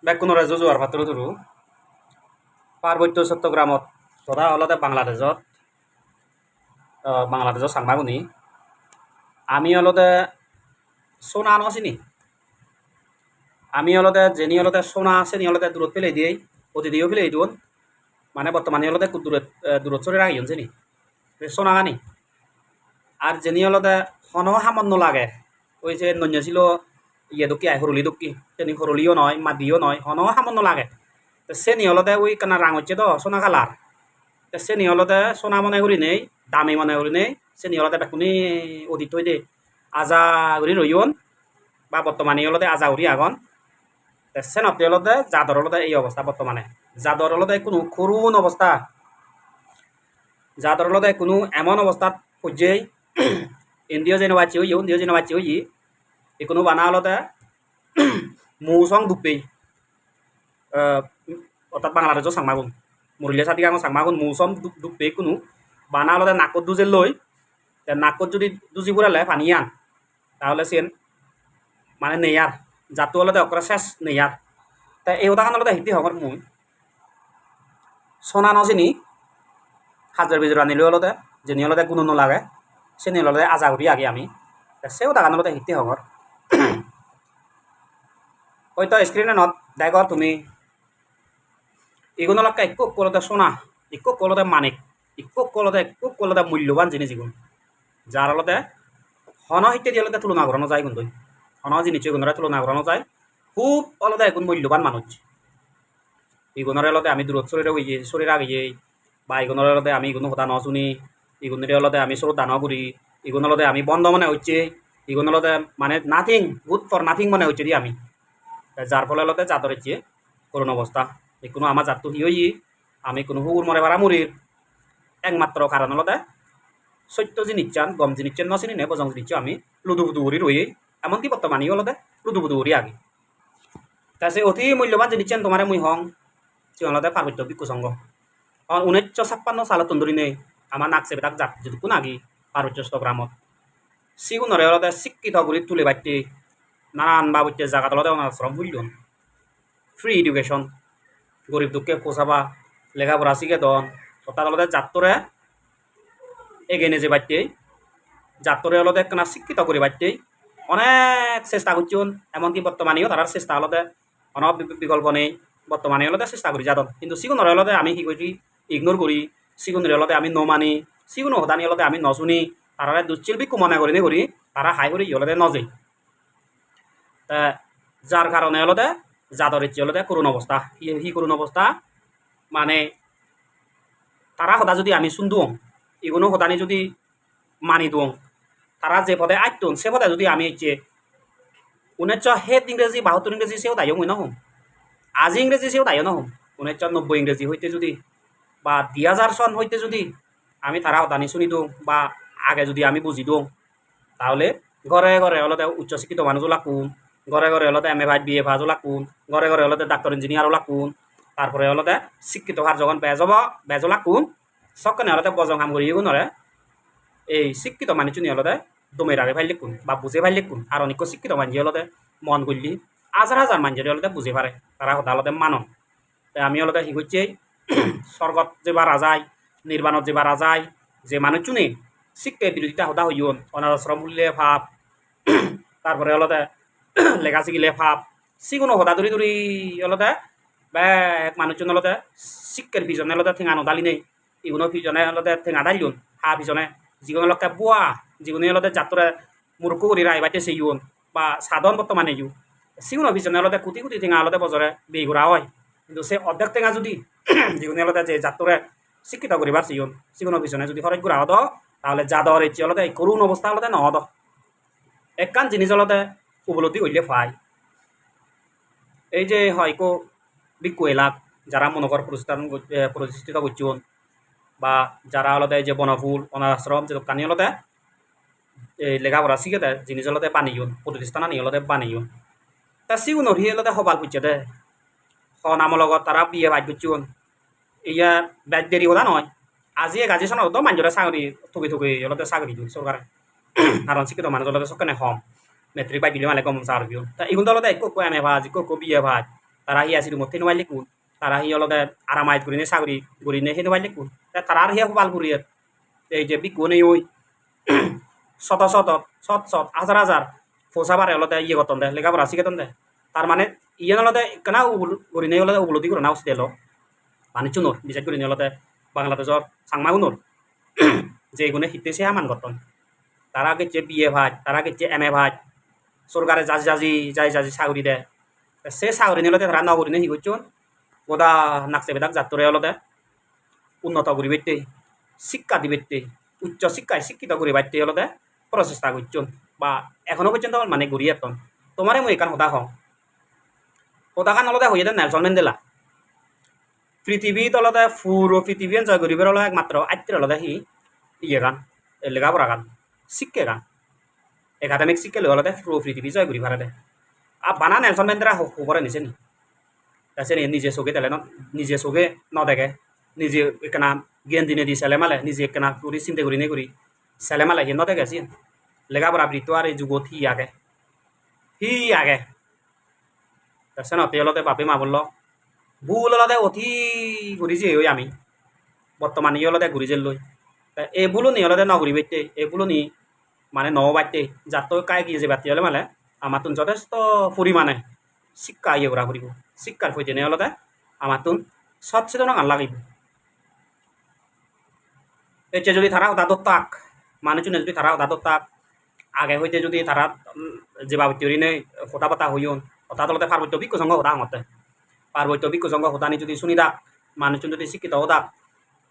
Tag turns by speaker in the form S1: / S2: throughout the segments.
S1: বেকুণৰে যোৱাৰ ভাতৰো ধৰো পাৰ্বত্য চট্টগ্ৰামত তথা অলতে বাংলাদেশত সাংবাগুনি আমি অলতে সোনা আনো চিনি আমি অলতে যেনি অলতে সোনা আছে নি অলতে দূরত ফেলে দিয়েই অতি দিয়েও ফেলে দিন মানে বর্তমানে অলতে দূরত চলে রাখি চিনি সোনা গানি আর যেনি অলতে হন সামান্য লাগে ওই যে নন্য ছিল ইয়ে দক্ষি হরলি দক্ষি তেনি হরলিও নয় মাদিও নয় হন সামান্য লাগে সে নিহলতে ওই কানা রাং হচ্ছে তো সোনা কালার সে নিহলতে সোনা মনে করি নেই দামি মনে করি নেই সে নিহলতে বেকুনি অদিত হই দে আজা উড়ি রইন বা বর্তমানে হলতে আজা উড়ি আগন সে নতে হলতে জাদর হলতে এই অবস্থা বর্তমানে জাদর হলতে কোনো করুণ অবস্থা জাদর হলতে কোনো এমন অবস্থাত পর্যায়ে ইন্ডিয়া যেন বাচ্চি হই ইন্ডিয়া যেন বাচ্চি হই কোনো বানা হলতে মৌসং দুপেই অর্থাৎ বাংলাদেশও সাংমাগুন মুরলিয়া সাথী আঙ সাংমাগুন মৌসম দুপে কোনো বানা হলতে নাকত দুজে লই নাকত যদি দুজি পুরালে পানি আন তাহলে সেন মানে নেয়ার জাতু হলতে অকরা শেষ নেয়ার তা এই উদাহরণ হলতে হিতি হকর মুই সোনা নচিনি হাজার বিজুর আনিলে হলতে যেনি হলতে কোনো নলাগে সে নিয়ে হলতে আজা করি আগে আমি সে উদাহরণ হলতে হিতি হকর হয়তো স্ক্রিনে নত দেখর তুমি এগুলো লক্ষ্য একটু কলতে সোনা একটু কলতে মানিক একটু কলতে মূল্যবান জিনিস এগুলো যার হলতে হন হিতে দিয়ে হলতে তুলনা করানো যায় কিন্তু হন জিনিস এগুলোরে তুলনা করানো যায় খুব অলতে এখন মূল্যবান মানুষ এগুলোর হলতে আমি দূরত শরীর আগে বা এগুলোর হলতে আমি এগুলো কথা নশুনি এগুলোর হলতে আমি শ্রদ্ধা নকরি এগুলো হলতে আমি বন্ধ মনে হচ্ছে এগুলো হলতে মানে নাথিং গুড ফর নাথিং মনে হচ্ছে দি আমি যার ফলে হলতে জাতর হচ্ছে করুণ অবস্থা কোনো আমার জাতটো হিই আমি কোনো হুকুর মরে ভাড়া মুড়ির একমাত্র কারণ হলতে সত্য জিনিস গম জিনিস নচিনি নে বজং জিনিস আমি লুদুবুদু উড়ি রই এমনকি বর্তমানে হলতে লুদুবুদু উড়ি আগে তা সে অতি মূল্যবান জিনিস তোমার মুই হং সে হলতে পার্বত্য বিক্ষুসংঘ 1956 সালত ধরি নেই আমার নাকসে বেটাক জাত যদি কোন আগে পার্বত্য চট্টগ্রামত সিগুণরে হলতে শিক্ষিত করি তুলে বাড়তে নানান বাবুতে জায়গা তলতে অনাশ্রম মূল্যন ফ্রি এডুকেশন গরিব দুঃখে পোষাবা লেখাপড়া শিখে দন তার হলতে জাতরে এগিয়ে যে বাড়তে জাতরে হলতে একখানা শিক্ষিত করে বাড়তে অনেক চেষ্টা করছেন এমনকি বর্তমানেও তার চেষ্টা হলতে অনেক বিকল্প নেই বর্তমানে হলতে চেষ্টা করি যাদন কিন্তু সিগুণরে হলতে আমি কি করি ইগনোর করি সিগুণরে হলতে আমি নমানি সিগুণ হদানি হলতে আমি নশুনি তারা দুশ্চিল্পিকু মনে করি নে করি তারা হাই করি হলতে নজে তা যার কারণে হলতে জাদর ইচ্ছে হলতে করুণ অবস্থা হি করুণ অবস্থা মানে তারা সদা যদি আমি শুনদুং এগুলো সদানি যদি মানি দুং তারা যে পদে আইতুন সে পদে যদি আমি ইচ্ছে 1960 ইংরেজি 72 ইংরেজি সেও তাইও মই নহম আজি ইংরেজি সেও তাইও নহম 1990 ইংরেজি হইতে যদি বা 2000 সন হইতে যদি আমি তারা সদানি শুনি দিওঁ বা আগে যদি আমি বুঝি দিওঁ তাহলে ঘরে ঘরে হলতে উচ্চশিক্ষিত মানুষ লাগুন ঘরে ঘরে হলতে এম এ ভাই বি এ ভাজও লাগুন ঘরে ঘরে হলতে ডাক্তার ইঞ্জিনিয়ারও লাগুন তারপরে হলতে শিক্ষিত হার যখন বেজ লাগুন সকনে হলতে বজং কাম করি এগুনরে এই শিক্ষিত মানুষজনী হলতে দমে রাগে ফাইল লিখুন বা বুঝে ফাইল লিখুন আর অনেক শিক্ষিত মানুষ হলতে মন করলি হাজার হাজার মানুষের হলতে বুঝে পারে তারা সদা হলতে মানন তাই আমি হলতে কি করছি স্বর্গত যে বারা যায় নির্বাণত যে বারা যায় যে মানুষজনী শিক্ষার বিরোধিতা সদা হইন অনাশ্রম বুলিলে ভাব তারপরে হলতে লেখা শিখিলে ভাব সিগুনো সদা ধরি ধরি হলতে এক মানুষজন হলতে শিক্ষার পিছনে হলতে ঠেঙা নদালি নেই এগুলো পিছনে হলতে ঠেঙা দালিউন হা পিছনে যিকোনো লক্ষ্যে বুয়া যিকোনো হলতে যাত্রা মূর্খ করি রায় বাইতে সেইন বা সাধন বর্তমানে ইউ সিগুনো পিছনে হলতে কোটি কোটি ঠেঙা হলতে বছরে বেই ঘোরা হয় কিন্তু সে অর্ধেক ঠেঙা যদি যিকোনো হলতে যে যাত্রা শিক্ষিত করিবার সেইন সিগুনো পিছনে যদি খরচ ঘোরা হতো তাহলে জাদর ইচ্ছে হলতে এই করুণ অবস্থা হলতে নহদ একখান জিনিস হলতে উপলব্ধি হইলে পায় এই যে হয়তো বিক্ষু এলাক যারা মনোকর প্রতিষ্ঠিত করছেন বা যারা হলতে যে বনফুল অনাশ্রম যে কানি হলতে এই লেখাপড়া শিখে দেয় জিনিস হলতে বানিয়ন প্রতিষ্ঠান আনি হলতে বানিয়ন তা সিও নহি হলতে সবাল খুঁজছে দে নামৰ লগত তারা বিয়ে বাদ করছেন ইয়া ব্যাগ দেরি কথা নয় আজি গ্রাজুয়েশন হতো মানুষরা চাকরি থুকি থুকি হলতে চাকরি দিও সরকারে কারণ শিক্ষিত মানুষ হলতে সকানে হম মেট্রিক বাই দিলে মানে কম চাকরি তা এগুলো হলতে একো এম এ ভাজ একো বিয়ে ভাজ তারা হি আসি রুমত হেন বাইলে কোন তারা হি অলদে আরামায়ত করিনে সাগরি গরিনে হেন বাইলে কোন তারা আর হিয়া বাল করিয়ার এই যে বিকুনে ওই শত শত শত শত হাজার হাজার ফোসা বারে অলদে ইয়ে করতন দে লেখাপড়া শিখেতন দে তার মানে ইয়ে অলদে কেনা গরিনে অলদে উপলব্ধি করে না উচিত এলো বাণিজ্য নোর বিশেষ করে অলদে বাংলাদেশর সাংমাগুনোর যে এগুলো হিতেছে হামান করতন তারা গেছে বিয়ে ভাই তারা গেছে এম এ ভাই সরকারে যাজি সাগরি দেয় সে সাগরি নিলতে তারা নগরী হি করছুন ওদা নাকসে বেদাক যাত্রে অলদে উন্নত করি বেটে শিক্ষা দিবেতে উচ্চ শিক্ষায় শিক্ষিত করি বাইতে অলদে প্রচেষ্টা করছুন বা এখনো পর্যন্ত মানে ঘুরি এতন তোমারে মই এখান হতা হও হতাখান অলদে হয়ে যেতে নেলসন মেন্ডেলা পৃথিবীত অলদে পুরো পৃথিবী জয় করিবার হলো একমাত্র আত্মীয় অলদে হি ইয়ে গান লেখাপড়া গান শিক্ষে গান একাডেমিক শিক্ষা লই অলদে পুরো পৃথিবী জয় করি ভারে আর বানা নেলসন মেন্ডেলা খবরে নিছে নি তাছে নিজে চোখে তেলে নিজে চোখে নদেখে নিজে একখানা জ্ঞান দিনে দি ছেলে মালে নিজে একখানা করি চিন্তা করি নে করি ছেলে মালে হি নদেখে চিন লেখাপড়া বৃত্ত আর এই যুগত হি আগে তাছে নতে অলদে বাপে মা বলল ভুল অলদে অতি ঘুরিছে ওই আমি বর্তমানে অলদে ঘুরিছে লই এই ভুলো নি অলদে নঘুরি বাইতে এই ভুলো নি মানে ন বাইতে যাত কায় গিয়ে যে বাতি হলে মানে আমার তুন যথেষ্ট পরিমাণে শিক্ষা ইয়ে করা ফুরিব শিক্ষার ফৈতে নে অলদে আমার তুন সচেতন আন লাগিব এতে যদি তারা দাদত তাক মানুষজনে যদি তারা দাদত তাক আগে হইতে যদি তারা যে বাবতি নেই কথা পাতা হইন কথা তলতে পার্বত্য বিজ্ঞ সংঘ হতা মতে পার্বত্য বিজ্ঞ সংঘ হতানি যদি শুনি দাক মানুষজন যদি শিক্ষিত হতাক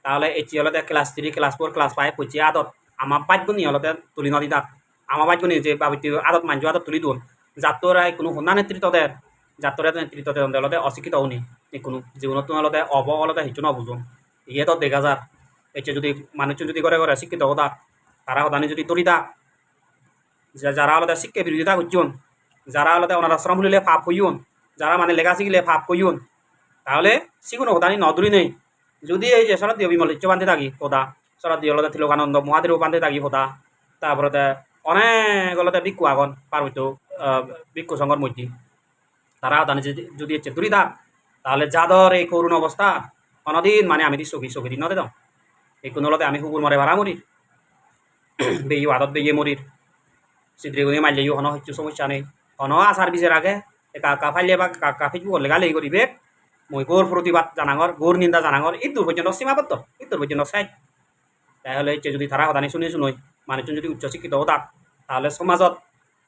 S1: তাহলে এটি হলতে ক্লাস 3 ক্লাস 4 ক্লাস 5 পড়ছে আদত আমার বাক্যনি হলতে তুলি নদী দাক আমার বাক্যনি যে বাবতি আদত মানজ আদত তুলি দুন যাত্রায় কোনো হন্যা নেতৃত্ব দেয় যাত্রায় নেতৃত্ব দেয় হলতে অশিক্ষিত হওনি কোনো জীবনত হলতে হলতে হিচু নবুঝুন ইয়ে তো দেখা যার এতে যদি মানুষজন যদি করে করে শিক্ষিত হতাক তারা হতানি যদি তুলি দাক যারা আলাদা শিক্ষা বিরোধিতা করছুন যারা আলাদা ওনার আশ্রম খুলিলে পাপ হইন যারা মানে লেখা শিখিলে পাপ কইন তাহলে শিখুন হতানি নদুরি নেই যদি এই যে শরৎ বিমলিচ্য বান্ধে থাকি হতা শরৎ আলাদা তিলকানন্দ মহাদেব বান্ধে থাকি হতা তারপরে অনেক আলাদা ভিক্ষু আগন পার্বত্য ভিক্ষু সংঘর মধ্যে তারা হতানি যদি হচ্ছে দূরি থাক তাহলে যাদর এই করুণ অবস্থা অনদিন মানে আমি চোখি দিন নদে দাও এই কোনো আমি হুকুর মরে ভাড়া মরির বেই আদত বেয়ে মরির চিত্রগুনি মারলেও হন হচ্ছে সমস্যা নেই হন আসার বিচার আগে কাকা ফাইলে বা কাকা ফেসবুক লেগা লেগে করিবে মই গোর প্রতিবাদ জানাঙর গোর নিন্দা জানাঙর ইদূর পর্যন্ত সীমাবদ্ধ ইদূর পর্যন্ত সাইড তাহলে যদি তারা হতানি শুনুই মানুষজন যদি উচ্চশিক্ষিত হতাক তাহলে সমাজত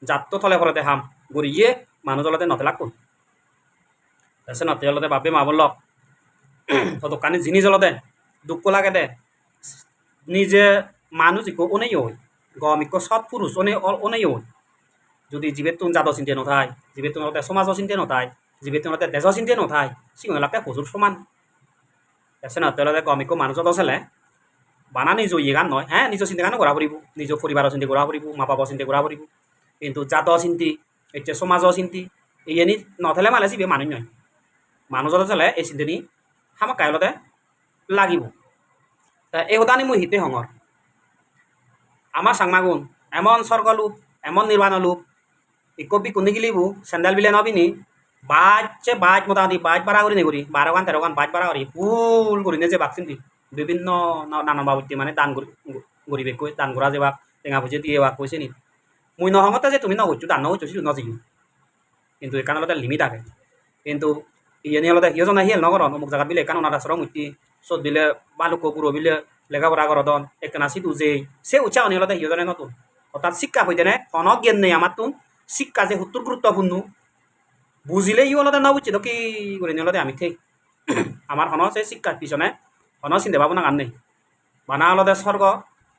S1: জাত থলে ফলে দেখাম গড়িয়ে মানুষ অলতে নতে লাগুন তাছে নতে অলতে বাপে মা বলল দোকানি জিনিস অলতে দুঃখ লাগে দে নিজে মানুষ ইকো অনেই হই গম ইকো সৎ পুরুষ অনেই হই যদি জীবের তুন জাত চিন্তা নথায় জীবের তুন সমাজ চিন্তা নথায় জীবের তুন দেশ চিন্তা নথায় সিংহলাকে প্রচুর সমান তাছে নতে গম ইকো মানুষ ছেলে বানা নিজ ইয়ে গান নয় হ্যাঁ নিজ চিন্তা গানো করা ফুরিব নিজ পরিবার চিন্তা করা ফুরিব মা বাবা চিন্তা করা ফুরিব কিন্তু জাত চিন্তি এতিয়া সমাজ চিন্তি এই নথেলে মালে চিবে মানুষ নয় মানুষ ছেলে এই চিন্তানি হামা কাইলতে লাগিব এই হতানি মই হিতে হঙর আমার সাংমাগুন এমন স্বর্গলোপ এমন নির্বাণ লোপ ইকবি কোনে গিলিবু স্যান্ডেল বিলে নবিনি বাজ মোটামুটি বাজ বাড়া করি নেগুরি 12 গান 13 গান বাজ বাড়া করি ফুল করি নে যে বাকচিন্তি বিভিন্ন নানা বাবুতি মানে দান গরিবে কই দান করা যে বাক টেঙা বুঝে দিয়ে বাক কইছে নি মুই নহমতে যে তুমি নহইছো দান নহইছো নজিও কিন্তু এখানে আলাদা লিমিট থাকে কিন্তু ইয়ে নিয়ে আলাদা হিয়জন আহিল নগর অমুক জায়গা বিলে এখানে ওনার আশ্রম উঠি চোদ বিলে বালুক পুরো বিলে লেখাপড়া করদন একখানা সিটু যে সে উচ্চা অনি আলাদা হিয়জনে নতুন অর্থাৎ শিক্ষা হইতে নে অনক জ্ঞান নেই আমার তুন শিক্ষা যে সত্তর গুরুত্বপূর্ণ বুঝিলে ইও আলাদা না বুঝছে তো কি করে নিয়ে আলাদা আমি ঠিক আমার হন সে শিক্ষার পিছনে হন চিন্তা ভাবনা গান নেই বানা আলাদা স্বর্গ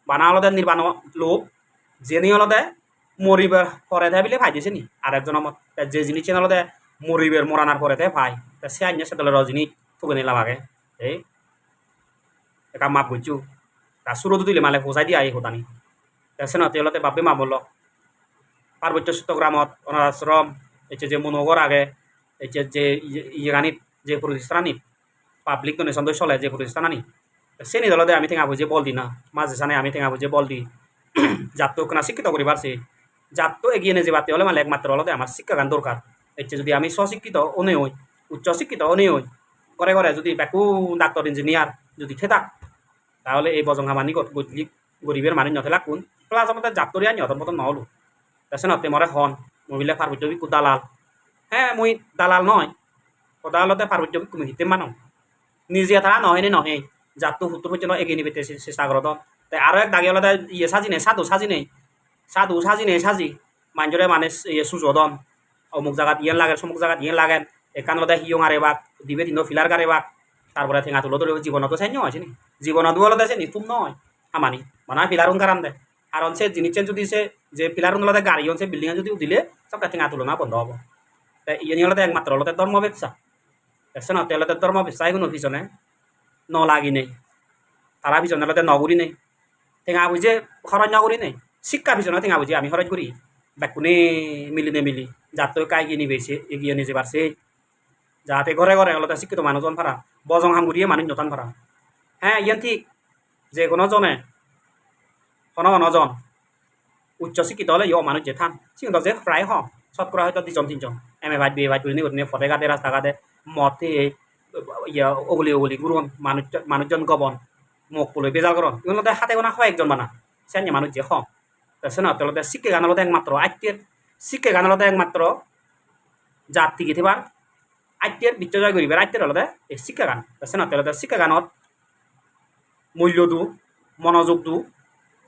S1: বানা আলাদা নির্বাণ লোক যে নিয়ে আলাদা মরিবার পরে দেয় বিলে ভাই দিয়েছে নি আর একজন আমার যে জিনিস আলাদা মরিবের মরানার পরে দেয় ভাই তা সে আইনের সাথে রজনী ঠুকে নিলাম আগে এই একা মাপ বুঝছু তা সুরতো দিলে মালে হোসাই দিয়ে আই হতানি তা সে নতে হলতে বাপে মা বলল পার্বত্য চট্টগ্রামত অনাথ আশ্রম এতে যে মনোহর আগে এতে যে ইয়েগানিত যে প্রতিষ্ঠানিত পাবলিক ডোনেশন দই চলে যে প্রতিষ্ঠানানি সে নি দলতে আমি ঠেঙা বুঝে বল দি না মাঝে সানে আমি ঠেঙা বুঝে বল দি জাতটো কেনা শিক্ষিত করি পারছে জাতটো এগিয়ে নিয়ে যে বাতে হলে মানে একমাত্র হলতে আমার শিক্ষা গান দরকার এতে যদি আমি স্বশিক্ষিত অনে হই উচ্চশিক্ষিত হলেই ওই করে করে যদি বেকু ডাক্তার ইঞ্জিনিয়ার যদি থেতাক তাহলে এই বজং হামানি গরিবের মানুষ নথেলা কোন প্লাস আমাদের জাতরিয়া নিহতর মতন নহলো তাছে নতে মরে হন মহিলা পার্বত্য বিকু দালাল হ্যাঁ মুই দালাল নয় সদালতে পার্বত্য বিকু হিতে মানো নিজে তারা নহে নে নহে জাতটো হুতুর হচ্ছে না এগিয়ে নিবে চেষ্টা করত তাই আরও এক দাগে আলাদা ইয়ে সাজি নেই সাধু সাজি নেই সাজি মানুষরে মানে ইয়ে সুযোদন অমুক জায়গা ইয়ে লাগে সমুক জায়গা ইয়ে লাগেন এখান লদা হিয়ং আরে বাক দিবে তিন ফিলার গারে বাক তারপরে ঠেঙা তুলো তুলে জীবনত চাই আছে নি জীবনত বলতে আছে নিতুম নয় আমানি মানে ফিলারুন কারাম দেয় আর অনসে জিনিসে যদি সে যে ফিলারুন লদা গাড়ি অনসে বিল্ডিং যদি দিলে সবটা ঠেঙা তুলনা বন্ধ হবো তাই ইয়ে নিয়ে একমাত্র হলতে ধর্ম ব্যবসা দেখছে না তেলতে ধর্ম ব্যবসা কোনো পিছনে ন লাগি নেই তারা পিছনে হলতে নগরী নেই ঠেঙা বুঝে খরচ নগরী নেই শিক্ষা পিছনে ঠেঙা বুঝি আমি খরচ করি বেকুনে মিলি নে মিলি যার তো কাই গিয়ে নিবেছে এগিয়ে নিয়ে পারছে যাতে ঘরে ঘরে হলতে শিক্ষিত মানুষজন ফারা বজং হামগুড়িয়ে মানুষ নতান ফারা হ্যাঁ ইয়ান ঠিক যে কোনো জনে কোনো অনজন উচ্চশিক্ষিত হলে ইয় মানুষ যে থান সিংহ যে প্রায় হম শতকরা হয়তো 2-3জন এম এ ভাই বিয়ে ভাই করে নিয়ে ফটে ঘাটে রাস্তা ঘাটে মতে ইয়া ওগুলি গুরুন মানুষজন গবন মুখ পুলে বেজাল করন এগুলো হাতে গোনা হয় একজন বানা সে মানুষ যে হম সে না তেলতে শিক্ষে গান হলতে একমাত্র আত্মীয় শিক্ষে গান হলতে একমাত্র জাতি গেথিবার আত্মীয়ের বিচ্ছজয় করিবার আত্মীয় হলতে এই শিক্ষা গান সে না তেলতে শিক্ষা গানত মূল্য দু মনোযোগ দু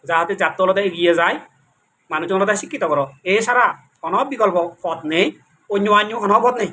S1: যাতে জাত হলতে এগিয়ে যায় মানুষজন হলতে শিক্ষিত করো এছাড়া কোনো বিকল্প পথ নেই অন্য কোনো পথ নেই